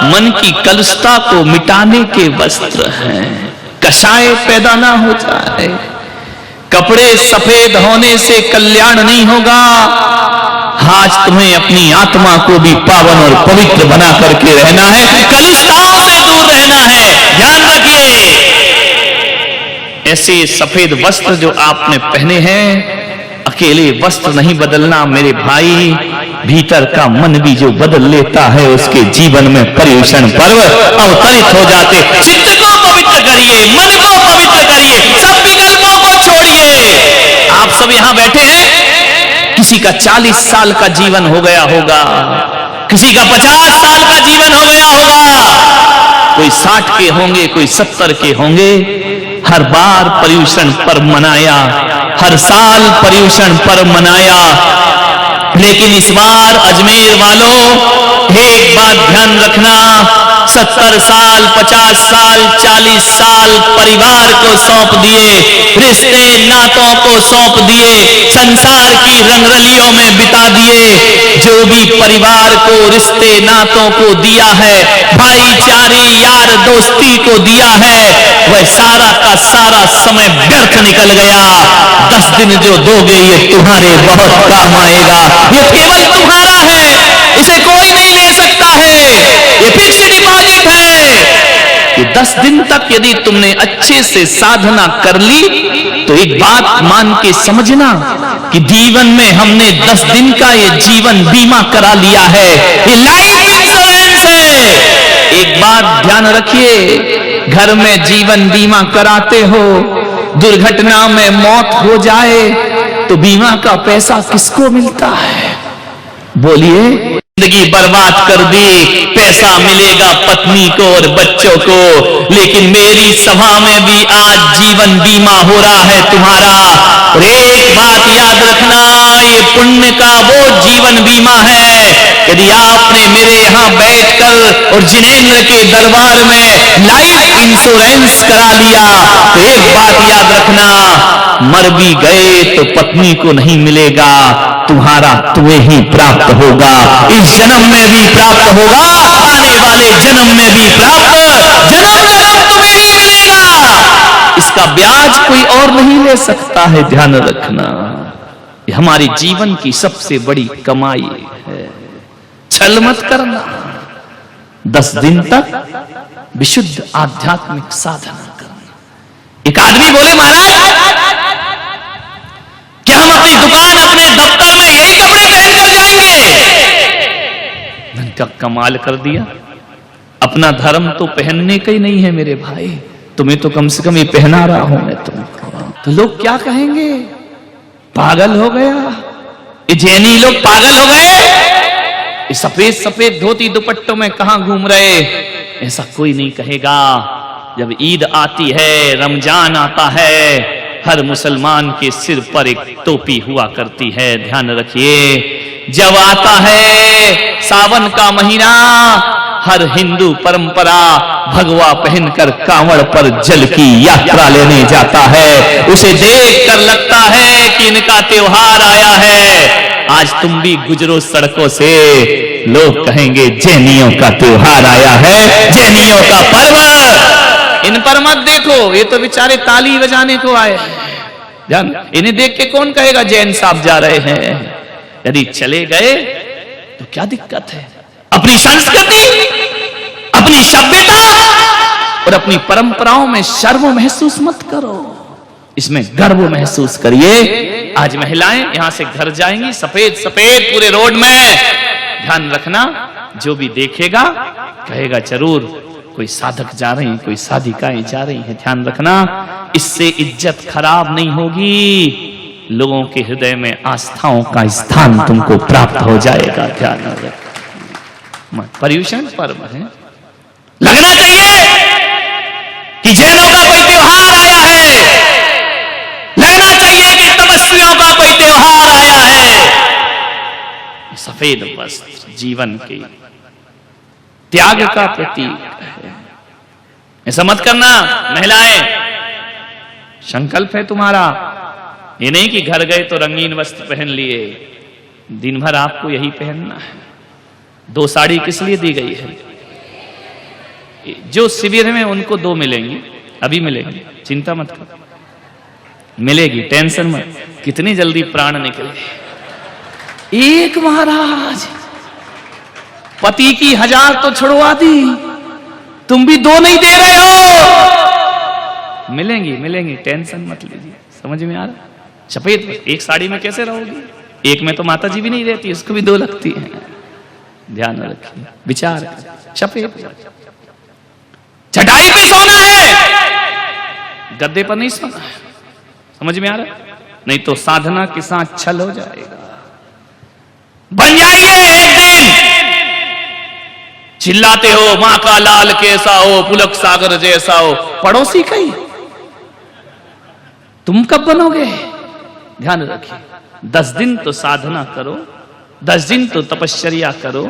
मन की कलुषता को मिटाने के वस्त्र हैं। कषाय पैदा ना हो जाए। कपड़े सफेद होने से कल्याण नहीं होगा। आज तुम्हें अपनी आत्मा को भी पावन और पवित्र बना करके रहना है, कलुषताओं से दूर रहना है। ध्यान रखिए, ऐसे सफेद वस्त्र जो आपने पहने हैं, अकेले वस्त्र नहीं बदलना मेरे भाई, भीतर का मन भी जो बदल लेता है उसके जीवन में पर्युषण पर्व अवतरित हो जाते। चित्त को पवित्र करिए, मन को पवित्र करिए, सब विकल्पों को छोड़िए। आप सब यहां बैठे हैं, किसी का 40 साल का जीवन हो गया होगा, किसी का 50 साल का जीवन हो गया होगा, कोई 60 के होंगे, कोई 70 के होंगे। हर बार पर्युषण पर्व मनाया, हर साल पर्युषण पर्व मनाया, लेकिन इस बार अजमेर वालों एक बात ध्यान रखना, 70 साल, 50 साल, 40 साल परिवार को सौंप दिए, रिश्ते नातों को सौंप दिए, संसार की रंगरलियों में बिता दिए। जो भी परिवार को, रिश्ते नातों को दिया है, भाईचारे यार दोस्ती को दिया है, वह सारा का सारा समय व्यर्थ निकल गया। 10 दिन जो दोगे ये तुम्हारे बहुत काम आएगा। ये केवल तुम्हारा है, इसे कोई नहीं ले सकता है, ये फिक्स डिपॉजिट है। ये 10 दिन तक यदि तुमने अच्छे से साधना कर ली तो एक बात मान के समझना कि जीवन में हमने 10 दिन का ये जीवन बीमा करा लिया है, ये लाइफ इंश्योरेंस है। एक बात ध्यान रखिए, घर में जीवन बीमा कराते हो, दुर्घटना में मौत हो जाए तो बीमा का पैसा किसको मिलता है? बोलिए। जिंदगी बर्बाद कर दी, पैसा मिलेगा पत्नी को और बच्चों को, लेकिन मेरी सभा में भी आज जीवन बीमा हो रहा है तुम्हारा। और एक बात याद रखना, ये पुण्य का वो जीवन बीमा है, यदि आपने मेरे यहां बैठकर और जिनेंद्र के दरबार में लाइफ इंश्योरेंस करा लिया तो एक बात याद रखना, मर भी गए तो पत्नी को नहीं मिलेगा, तुम्हारा तुम्हें ही प्राप्त होगा। इस जन्म में भी प्राप्त होगा, आने वाले जन्म में भी प्राप्त, जन्म तुम्हें ही मिलेगा। इसका ब्याज कोई और नहीं ले सकता है। ध्यान रखना, ये हमारे जीवन की सबसे बड़ी कमाई है। छल मत करना। 10 दिन तक विशुद्ध आध्यात्मिक साधना करना। एक आदमी बोले, महाराज क्या हम अपनी दुकान, अपने दफ्तर में यही कपड़े पहनकर जाएंगे? मैंने क्या कमाल कर दिया। अपना धर्म तो पहनने का ही नहीं है मेरे भाई, तुम्हें तो कम से कम ये पहना रहा हूं मैं तुमको। तो लोग क्या कहेंगे? पागल हो गया, ये जैनी लोग पागल हो गए, ये सफेद सफेद धोती दुपट्टों में कहां घूम रहे। ऐसा कोई नहीं कहेगा। जब ईद आती है, रमजान आता है, हर मुसलमान के सिर पर एक टोपी हुआ करती है। ध्यान रखिए, जब आता है सावन का महीना, हर हिंदू परंपरा भगवा पहनकर कांवड़ पर जल की यात्रा लेने जाता है। उसे देखकर लगता है कि इनका त्योहार आया है। आज तुम भी गुजरो सड़कों से, लोग कहेंगे जैनियों का त्योहार आया है, जैनियों का पर्व। इन पर मत देखो, ये तो बेचारे ताली बजाने को आए। जान, इन्हें देख के कौन कहेगा जैन साहब जा रहे हैं? यदि चले गए तो क्या दिक्कत है? अपनी संस्कृति, अपनी सभ्यता और अपनी परंपराओं में शर्म महसूस मत करो, इसमें गर्व महसूस करिए। आज महिलाएं यहां से घर जाएंगी, सफेद सफेद पूरे रोड में। ध्यान रखना, जो भी देखेगा कहेगा जरूर कोई साधक जा रहे हैं, कोई साधिकाएं जा रही हैं। ध्यान रखना, इससे इज्जत खराब नहीं होगी, लोगों के हृदय में आस्थाओं का स्थान तुमको प्राप्त हो जाएगा। ध्यान रखना, पर्युषण पर्व है, लगना चाहिए कि जैनों का कोई त्योहार आया है, लगना चाहिए कि तपस्वियों का कोई त्योहार आया है। सफेद वस्त्र जीवन के त्याग का प्रतीक है। ऐसा मत करना महिलाएं, संकल्प है तुम्हारा। ये नहीं कि घर गए तो रंगीन वस्त्र पहन लिए, दिन भर आपको यही पहनना है। 2 साड़ी किस लिए दी गई है? जो शिविर में उनको 2 मिलेंगी, अभी मिलेंगी, चिंता मत करो, मिलेगी, टेंशन मत। कितनी जल्दी प्राण निकले। एक महाराज पति की 1000 तो छुड़वा दी, तुम भी 2 नहीं दे रहे हो। मिलेंगी मिलेंगी, टेंशन मत लीजिए। समझ में आ रहा? सफेद एक साड़ी में कैसे रहोगी? एक में तो माता जी भी नहीं रहती, उसको भी 2 लगती है। ध्यान रखिए, विचार सफेद। चटाई पे सोना है, गद्दे पर नहीं सोना है। समझ में आ रहा? नहीं तो साधना के साथ छल हो जाएगा। बन जाइए एक दिन, चिल्लाते हो मां का लाल कैसा हो, पुलक सागर जैसा हो, पड़ोसी कहीं। तुम कब बनोगे? ध्यान रखिए, 10 दिन तो साधना करो, 10 दिन तो तपश्चर्या करो,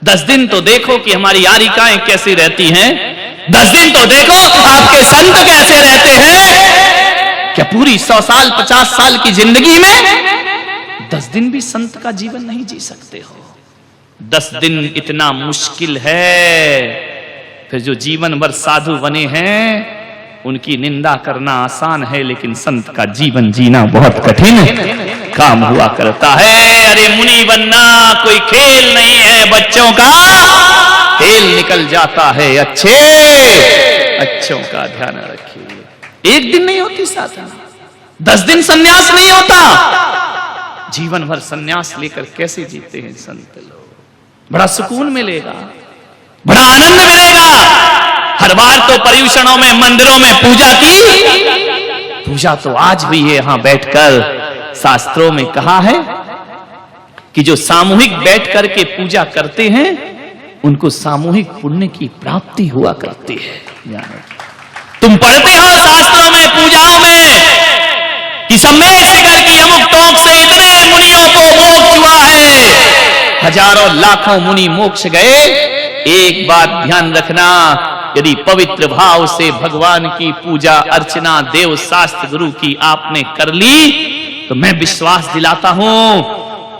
10 दिन तो देखो कि हमारी यारिकाएं कैसी रहती हैं, 10 दिन तो देखो आपके संत कैसे रहते हैं। क्या पूरी 100 साल 50 साल की जिंदगी में 10 दिन भी संत का जीवन नहीं जी सकते हो? 10 दिन इतना मुश्किल है, फिर जो जीवन भर साधु बने हैं उनकी निंदा करना आसान है, लेकिन संत का जीवन जीना बहुत कठिन काम हुआ करता है। अरे मुनि बनना कोई खेल नहीं है, बच्चों का खेल निकल जाता है। अच्छों का ध्यान रखिए। एक दिन नहीं होती साधना, 10 दिन सन्यास नहीं होता। जीवन भर सन्यास लेकर कैसे जीते हैं संत लोग? बड़ा सुकून मिलेगा, बड़ा आनंद मिलेगा। हर बार तो पर्यूषणों में, मंदिरों में पूजा की, पूजा तो आज भी है यहां बैठकर। शास्त्रों में कहा है कि जो सामूहिक बैठ करके पूजा करते हैं उनको सामूहिक पुण्य की प्राप्ति हुआ करती है। तुम पढ़ते हो शास्त्रों में, पूजाओं में कि सम्यक शिखर की अमुक टोक से इतने मुनियों को मोक्ष हुआ है, हजारों लाखों मुनि मोक्ष गए। एक बात ध्यान रखना, यदि पवित्र भाव से भगवान की पूजा अर्चना देव शास्त्र गुरु की आपने कर ली तो मैं विश्वास दिलाता हूं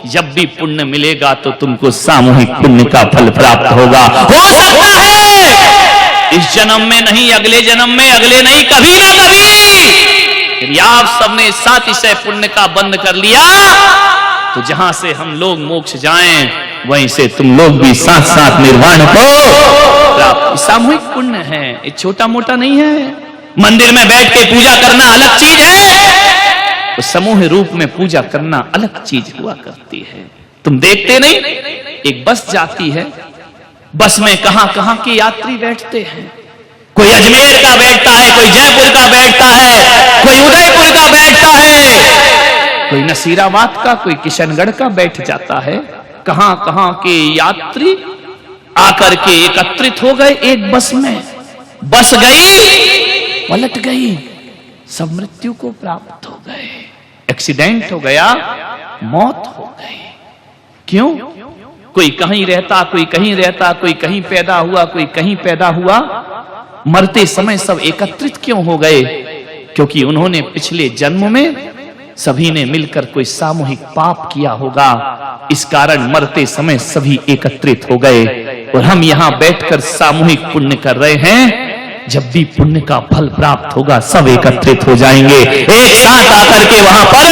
कि जब भी पुण्य मिलेगा तो तुमको सामूहिक पुण्य का फल प्राप्त होगा। हो सकता है इस जन्म में नहीं, अगले जन्म में, अगले नहीं, कभी ना कभी। यदि आप सबने सातिशय पुण्य का बंद कर लिया तो जहां से हम लोग मोक्ष जाएं वहीं से तुम लोग भी साथ साथ निर्वाण को प्राप्त। सामूहिक पुण्य है, ये छोटा मोटा नहीं है। मंदिर में बैठ के पूजा करना अलग चीज है, तो समूह रूप में पूजा करना अलग चीज हुआ करती है। तुम देखते नहीं, एक बस जाती है, बस में कहां कहां के यात्री बैठते हैं। कोई अजमेर का बैठता है, कोई जयपुर का बैठता है, कोई उदयपुर का बैठता है, कोई नसीराबाद का, कोई किशनगढ़ का बैठ जाता है। कहां कहां के यात्री आकर के एकत्रित हो गए एक बस में। बस गई, पलट गई, सब मृत्यु को प्राप्त हो गए। एक्सीडेंट हो गया, मौत हो गई। क्यों? कोई कहीं रहता, कोई कहीं रहता, कोई कहीं पैदा हुआ, कोई कहीं पैदा हुआ। मरते समय सब एकत्रित क्यों हो गए? क्योंकि उन्होंने पिछले जन्म में सभी ने मिलकर कोई सामूहिक पाप किया होगा, इस कारण मरते समय सभी एकत्रित हो गए। और हम यहाँ बैठकर सामूहिक पुण्य कर रहे हैं। जब भी पुण्य का फल प्राप्त होगा सब एकत्रित हो जाएंगे, एक साथ आकर के वहां पर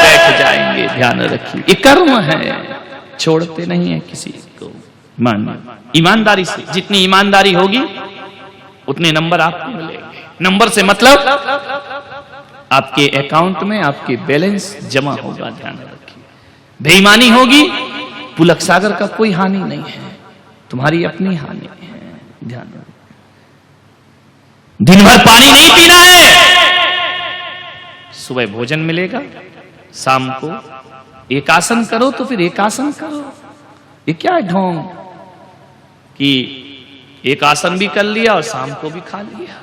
बैठ जाएंगे। ध्यान रखिए, ये कर्म है, छोड़ते नहीं है किसी को। ईमानदारी से, जितनी ईमानदारी होगी उतने नंबर आपको मिलेंगे। नंबर से मतलब आपके अकाउंट में आपके बैलेंस जमा होगा। ध्यान रखिए, बेईमानी होगी, पुलक सागर का कोई हानि नहीं है, तुम्हारी अपनी हानि है। ध्यान रखिए, दिन भर पानी नहीं पीना है, सुबह भोजन मिलेगा, शाम को एक आसन करो तो फिर एक आसन करो। ये क्या है ढोंग कि एक आसन भी कर लिया और शाम को भी खा लिया,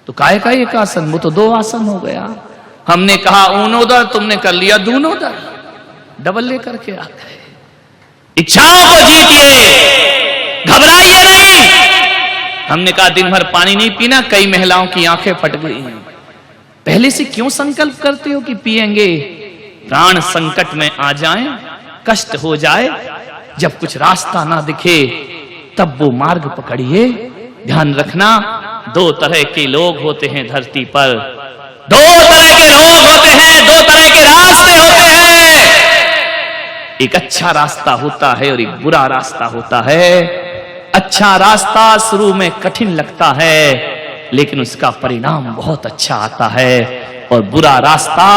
तो काहे का एक आसन? वो तो 2 आसन हो गया। हमने कहा ऊनोदर, तुमने कर लिया दूनोदर, डबल लेकर के आ गए। इच्छाओं को जीतिए, घबराइए नहीं। हमने कहा दिन भर पानी नहीं पीना, कई महिलाओं की आंखें फट गई हैं। पहले से क्यों संकल्प करते हो कि पिएंगे? प्राण संकट में आ जाएं, कष्ट हो जाए, जब कुछ रास्ता ना दिखे तब वो मार्ग पकड़िए ध्यान रखना, दो तरह के लोग होते हैं धरती पर, दो तरह के लोग होते हैं, दो तरह के रास्ते होते हैं। एक अच्छा रास्ता होता है और एक बुरा रास्ता होता है। अच्छा रास्ता शुरू में कठिन लगता है, लेकिन उसका परिणाम बहुत अच्छा आता है, और बुरा रास्ता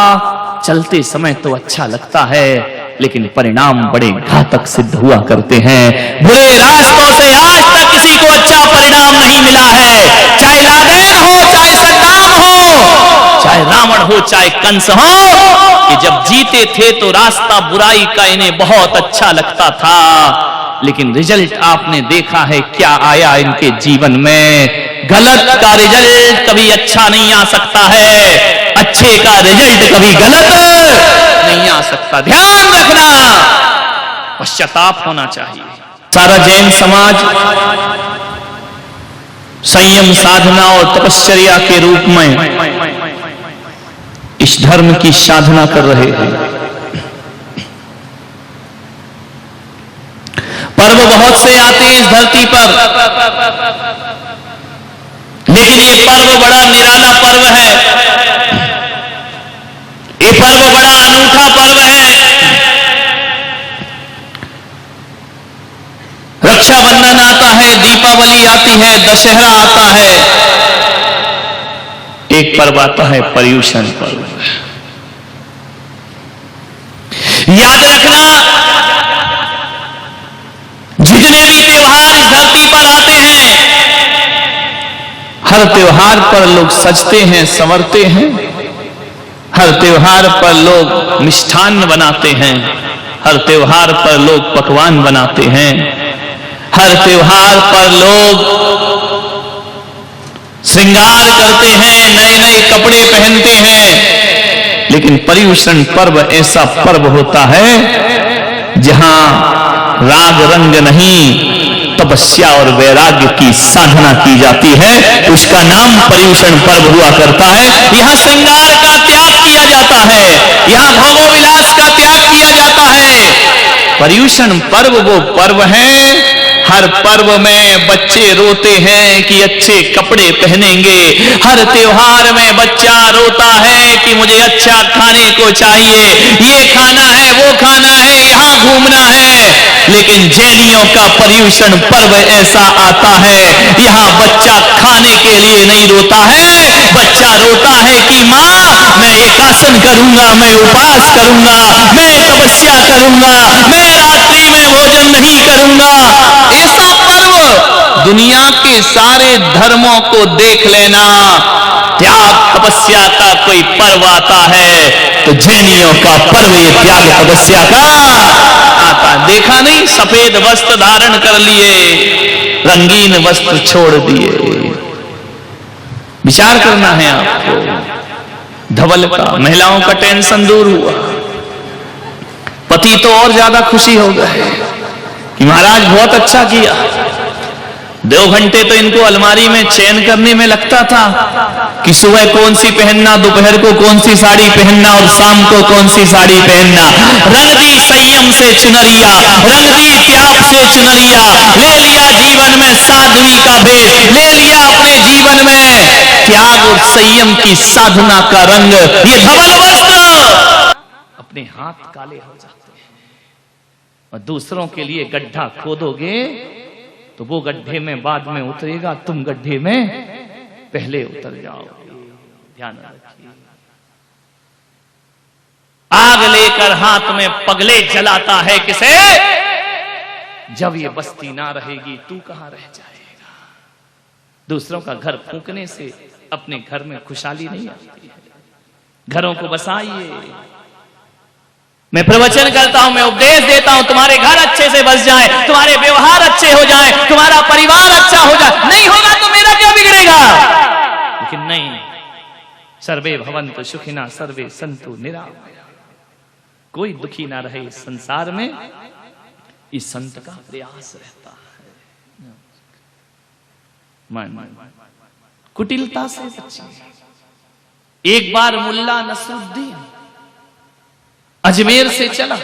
चलते समय तो अच्छा लगता है, लेकिन परिणाम बड़े घातक सिद्ध हुआ करते हैं। बुरे रास्तों से आज तक किसी को अच्छा परिणाम नहीं मिला है, चाहे लादेन हो, चाहे सद्दाम हो, चाहे रावण हो, चाहे कंस हो। कि जब जीते थे तो रास्ता बुराई का इन्हें बहुत अच्छा लगता था, लेकिन रिजल्ट आपने देखा है क्या आया इनके जीवन में। गलत का रिजल्ट कभी अच्छा नहीं आ सकता है, अच्छे का रिजल्ट कभी गलत नहीं आ सकता। ध्यान रखना, पश्चाताप होना चाहिए। सारा जैन समाज संयम साधना और तपश्चर्या के रूप में इस धर्म की साधना कर रहे हैं। पर्व बहुत से आते हैं इस धरती पर, लेकिन ये पर्व बड़ा निराला पर्व है, ये पर्व बड़ा अनूठा पर्व है। रक्षाबंधन आता है, दीपावली आती है, दशहरा आता है, एक पर्व आता है पर्युषण पर्व। याद रखना, जितने भी त्योहार इस धरती पर आते हैं, हर त्योहार पर लोग सजते हैं, संवरते हैं, हर त्योहार पर लोग मिष्ठान्न बनाते हैं, हर त्योहार पर लोग पकवान बनाते हैं, हर त्योहार पर लोग श्रृंगार करते हैं, नए नए कपड़े पहनते हैं। लेकिन पर्युषण पर्व ऐसा पर्व होता है जहां राग रंग नहीं, तपस्या और वैराग्य की साधना की जाती है। उसका नाम पर्युषण पर्व हुआ करता है। यहां श्रृंगार का त्याग किया जाता है, यहां भोगोविलास का त्याग किया जाता है। पर्युषण पर्व वो पर्व है, हर पर्व में बच्चे रोते हैं कि अच्छे कपड़े पहनेंगे, हर त्योहार में बच्चा रोता है कि मुझे अच्छा खाने को चाहिए, ये खाना है, वो खाना है, यहाँ घूमना है। लेकिन जैनियों का पर्युषण पर्व ऐसा आता है, यहाँ बच्चा खाने के लिए नहीं रोता है, बच्चा रोता है कि माँ मैं एकासन करूंगा, मैं उपवास करूंगा, मैं तपस्या करूंगा, मैं रात्रि में भोजन नहीं करूंगा। ऐसा पर्व दुनिया के सारे धर्मों को देख लेना, त्याग तपस्या का कोई पर्व आता है तो जैनियों का पर्व ये त्याग तपस्या का आता। देखा नहीं, सफेद वस्त्र धारण कर लिए, रंगीन वस्त्र छोड़ दिए। विचार करना है आपको। धवल का महिलाओं का टेंशन दूर हुआ, पति तो और ज्यादा खुशी हो गए कि महाराज बहुत अच्छा किया। 2 घंटे तो इनको अलमारी में चयन करने में लगता था कि सुबह कौन सी पहनना, दोपहर को कौन सी साड़ी पहनना और शाम को कौन सी साड़ी पहनना। रंग दी संयम से चुनरिया, रंग दी त्याग से चुनरिया, ले लिया जीवन में साध्वी का भेष, ले लिया अपने जीवन में त्याग और संयम की साधना का रंग। ये धवल वस्त्र अपने हाथ काले हो जाते हैं, और दूसरों के लिए गड्ढा खोदोगे तो वो गड्ढे में बाद में उतरेगा, तुम गड्ढे में पहले उतर जाओगे। ध्यान रखिए। आग लेकर हाथ में पगले जलाता है किसे? जब ये बस्ती ना रहेगी तू कहां रह जाएगा। दूसरों का घर फूंकने से अपने घर में खुशहाली नहीं आती है। घरों को बसाइए। मैं प्रवचन करता हूं, मैं उपदेश देता हूं, तुम्हारे घर अच्छे से बस जाए, तुम्हारे व्यवहार अच्छे हो जाए, तुम्हारा परिवार अच्छा हो जाए। नहीं होगा तो मेरा क्या बिगड़ेगा? लेकिन नहीं, सर्वे भवन्तु सुखिनः सर्वे सन्तु निरामया। कोई दुखी ना रहे इस संसार में, इस संत का प्रयास रहता है। मन कुटिलता से बचिए। एक बार मुल्ला नसरुद्दीन अजमेर से चला,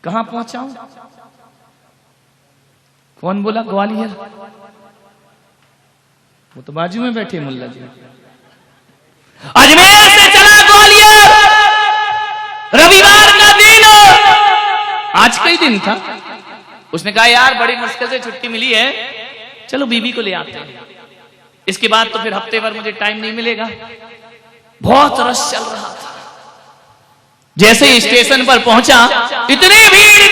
कहां पहुंचा? कौन बोला? ग्वालियर। वो तो बाजू में बैठे मुल्ला जी। अजमेर से चला ग्वालियर, रविवार का दिन, आज का ही दिन था। उसने कहा यार बड़ी मुश्किल से छुट्टी मिली है, चलो बीबी को ले आते हैं, इसके बाद तो फिर हफ्ते भर मुझे टाइम नहीं मिलेगा। बहुत रश चल रहा था। जैसे ही स्टेशन पर पहुंचा, इतनी भीड़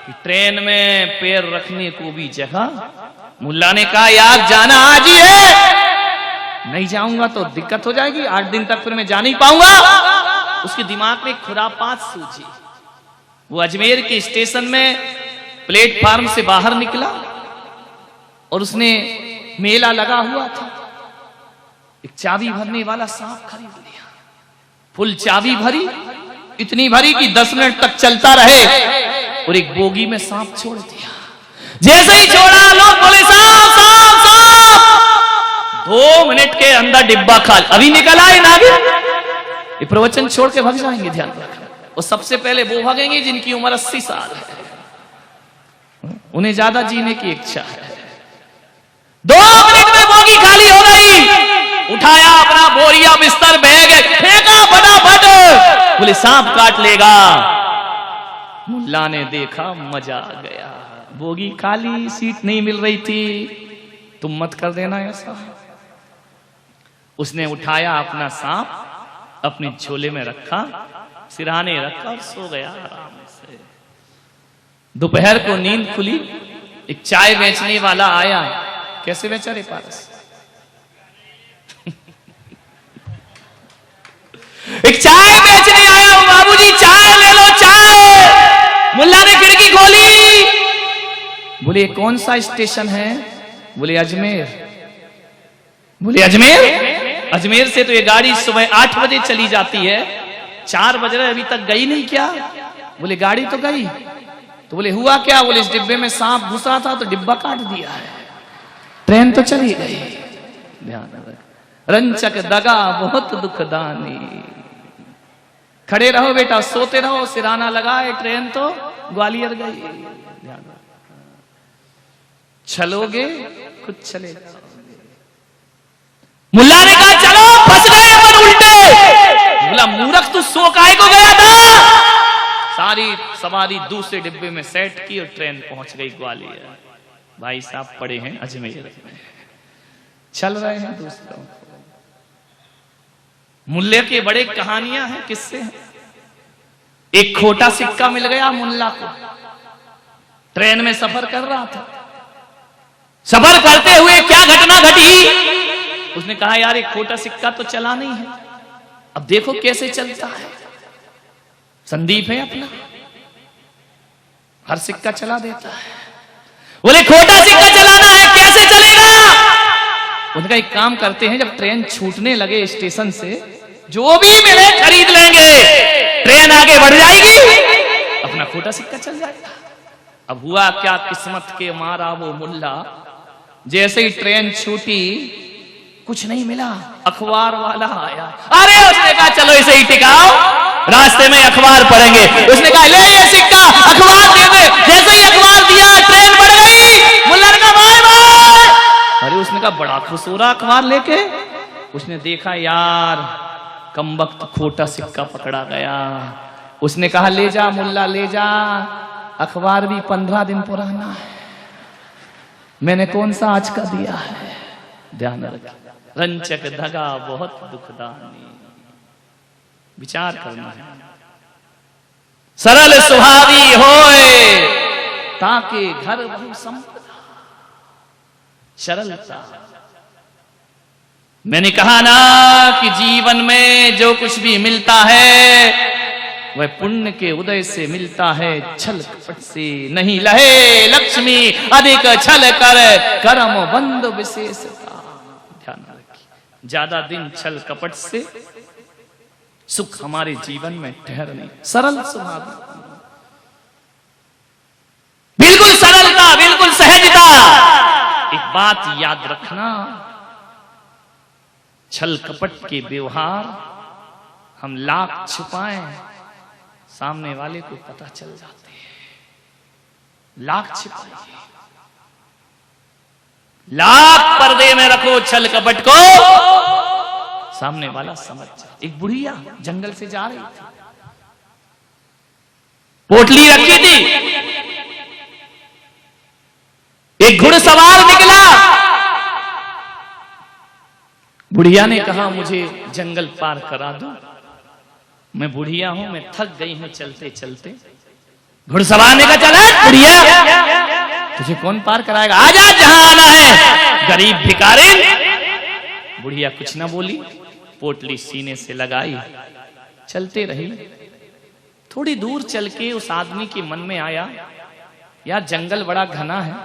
कि ट्रेन में पैर रखने को भी जगह। मुल्ला ने कहा यार जाना आज ही है, नहीं जाऊंगा तो दिक्कत हो जाएगी, 8 दिन तक फिर मैं जा नहीं पाऊंगा। उसके दिमाग में खुरापात सूझी। वो अजमेर के स्टेशन में प्लेटफार्म से बाहर निकला और उसने मेला लगा हुआ था, एक चाबी भरने वाला सांप खरीद लिया। फुल चाबी भरी, इतनी भरी कि 10 मिनट तक चलता रहे, और एक बोगी में सांप छोड़ दिया। जैसे ही छोड़ा लोग बोले सांप सांप सांप। 2 मिनट के अंदर डिब्बा खाली। अभी निकल आए नागिन, ये प्रवचन छोड़ के भाग जाएंगे, ध्यान रखना। और सबसे पहले वो भागेंगे जिनकी उम्र 80 साल है, उन्हें ज्यादा जीने की इच्छा है। 2 मिनट में बोगी खाली हो गई। उठाया अपना बोरिया बिस्तर बैग फेंका फटाफट, बोले सांप काट लेगा। मुल्ला ने देखा, मजा आ गया। बोगी खाली, सीट नहीं मिल रही थी। तुम मत कर देना ऐसा। उसने उठाया अपना सांप, अपनी झोले में रखा, सिरहाने रखा और सो गया आराम से। दोपहर को नींद खुली, एक चाय बेचने वाला आया। कैसे बेचा रे पारस? एक चाय बेचने आया। बाबूजी चाय ले लो चाय। मुल्ला ने खिड़की खोली, बोले कौन सा स्टेशन है? बोले अजमेर। बोले अजमेर? अजमेर से तो ये गाड़ी सुबह 8 बजे चली जाती है, 4 बज रहे, अभी तक गई नहीं क्या? बोले गाड़ी तो गई। तो बोले हुआ क्या? बोले इस डिब्बे में सांप घुसा था तो डिब्बा काट दिया है, ट्रेन तो चली गई। ध्यान रख, रंचक दगा बहुत दुखदानी। खड़े रहो बेटा, सोते रहो, सिराना लगाए, ट्रेन तो ग्वालियर गई। ध्यान रख, छलोगे खुद चले जाओ। मुल्ला ने कहा चलो, फंस गए अपन उल्टे। बोला मूर्ख तू सो काहे को गया था? सारी सवारी दूसरे डिब्बे में सेट की और ट्रेन पहुंच गई ग्वालियर। भाई साहब पड़े हैं अजमेर में, चल रहे हैं दूसरों। मुल्ले के बड़े कहानियां हैं, किस्से हैं। एक खोटा सिक्का मिल गया मुल्ला को, ट्रेन में सफर कर रहा था। सफर करते हुए क्या घटना घटी? उसने कहा यार एक खोटा सिक्का तो चला नहीं है, अब देखो कैसे चलता है। संदीप है अपना, हर सिक्का चला देता है। बोले खोटा सिक्का चलाना है, कैसे चलेगा? उनका एक काम करते हैं, जब ट्रेन छूटने लगे स्टेशन से, जो भी मिले खरीद लेंगे, ट्रेन आगे बढ़ जाएगी, अपना खोटा सिक्का चल जाएगा। अब हुआ क्या, किस्मत के मारा वो मुल्ला, जैसे ही ट्रेन छूटी कुछ नहीं मिला, अखबार वाला आया। अरे उसने कहा चलो इसे ही टिकाओ, रास्ते में अखबार पढ़ेंगे। उसने कहा ले ये सिक्का, अखबार दे दे। जैसे ही अखबार दिया, ट्रेन बढ़ गई। मुल्ला ने कहा बाय बाय। अरे उसने कहा बड़ा खुश हो रहा अखबार लेके। उसने देखा यार कमबख्त खोटा सिक्का पकड़ा गया। उसने कहा ले जा मुल्ला ले जा, अखबार भी 15 दिन पुराना है, मैंने कौन सा आज का दिया है। ध्यान रखिए, रंचक धगा बहुत दुखदानी। विचार करना है, सरल स्वभावी होए ताके घर बहु संपदा। सरलता। मैंने कहा ना कि जीवन में जो कुछ भी मिलता है वह पुण्य के उदय से मिलता है, छल कपट से नहीं लहे लक्ष्मी अधिक छल कर कर्म बंद विशेषता। ध्यान रखिए, ज्यादा दिन छल कपट से सुख हमारे जीवन में ठहर नहीं। सरल स्वभाव, बिल्कुल सरलता, बिल्कुल सहजता। एक बात याद रखना, छल कपट के व्यवहार हम लाख छुपाएं, सामने वाले को पता चल जाते हैं। लाख छिपाइए, लाख पर्दे में रखो छल कपट को, सामने वाला समझ जाए। एक बुढ़िया जंगल से जा रही थी, पोटली रखी थी, एक घुड़सवार निकला। बुढ़िया ने कहा मुझे जंगल पार करा दो, मैं बुढ़िया हूं, मैं थक गई हूं चलते चलते। घुड़सवार ने कहा चल बुढ़िया, तुझे कौन पार कराएगा, आजा जहां आना है, गरीब भिखारिन। बुढ़िया कुछ ना बोली, पोटली सीने से लगाई, चलते रही। थोड़ी दूर चल के उस आदमी के मन में आया यार जंगल बड़ा घना है,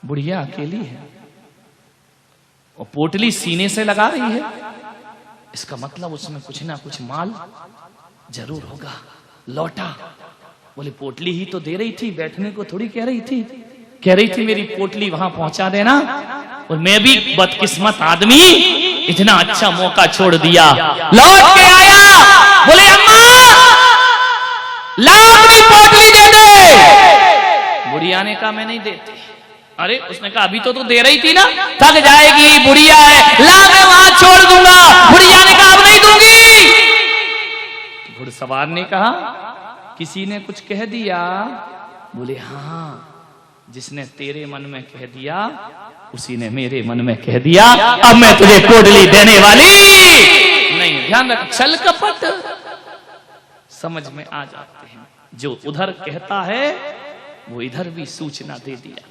बुढ़िया अकेली है और पोटली सीने से लगा रही है, इसका मतलब उसमें कुछ ना कुछ माल जरूर होगा। लौटा, बोले पोटली ही तो दे रही थी, बैठने को थोड़ी कह रही थी मेरी पोटली वहां पहुंचा देना। और मैं भी बदकिस्मत आदमी इतना अच्छा मौका छोड़ दिया। लौट के आया, बोले अम्मा ला अपनी पोटली दे दे। बुढ़िया ने कहा मैं नहीं देती। अरे उसने कहा अभी तो तू दे रही थी ना, थक जाएगी, बुढ़िया है, ला मैं वहां छोड़ दूंगा। बुढ़िया ने कहा अब नहीं दूंगी। घुड़सवार ने कहा किसी ने कुछ कह दिया? बोले हाँ, जिसने तेरे मन में कह दिया उसी ने मेरे मन में कह दिया, अब मैं तुझे पोटली देने वाली नहीं। ध्यान रख, छल कपट समझ में आ जाते हैं, जो उधर कहता है वो इधर भी सूचना दे दिया।